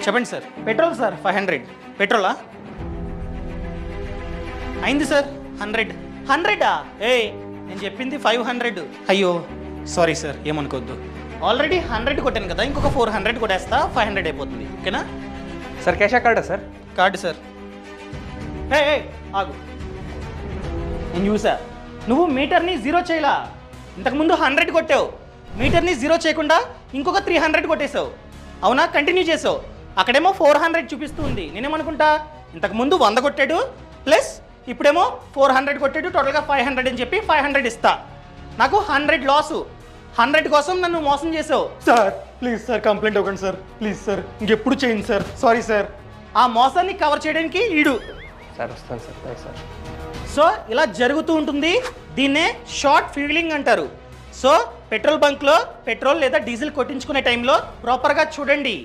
చెప్పండి sir. Petrol sir 500. పెట్రోలా? అయింది sir 100. 100ఆ? నేను చెప్పింది 500. అయ్యో సారీ సార్, ఏమనుకోవద్దు. ఆల్రెడీ 100 కొట్టాను కదా, ఇంకొక 400 కొట్టేస్తా, 500 అయిపోతుంది. ఓకేనా సార్? క్యాషా కార్డా సార్? Card sir. ఆగు, నేను చూసా. నువ్వు మీటర్ని జీరో చేయలా. ఇంతకుముందు 100 కొట్టావు, మీటర్ని జీరో చేయకుండా ఇంకొక 300 కొట్టేశావు. అవునా? కంటిన్యూ చేసావు. అక్కడేమో 400 చూపిస్తుంది. నేనేమనుకుంటా, ఇంతకుముందు 100 కొట్టాడు ప్లస్ ఇప్పుడేమో 400 కొట్టాడు, టోటల్గా 500 అని చెప్పి 500 ఇస్తా. నాకు 100 లాసు. 100 కోసం నన్ను మోసం చేసావు. సార్ ప్లీజ్ సార్, కంప్లైంట్ ఇవ్వకండి సార్, ప్లీజ్ సార్, ఇంకెప్పుడు చేయండి సార్, సారీ సార్. ఆ మోసాన్ని కవర్ చేయడానికి ఈడు సార్. వస్తాను సార్, థ్యాంక్స్ సార్. సో ఇలా జరుగుతూ ఉంటుంది. దీన్నే షార్ట్ ఫ్యూలింగ్ అంటారు. సో పెట్రోల్ బంక్లో పెట్రోల్ లేదా డీజిల్ కొట్టించుకునే టైంలో ప్రాపర్గా చూడండి.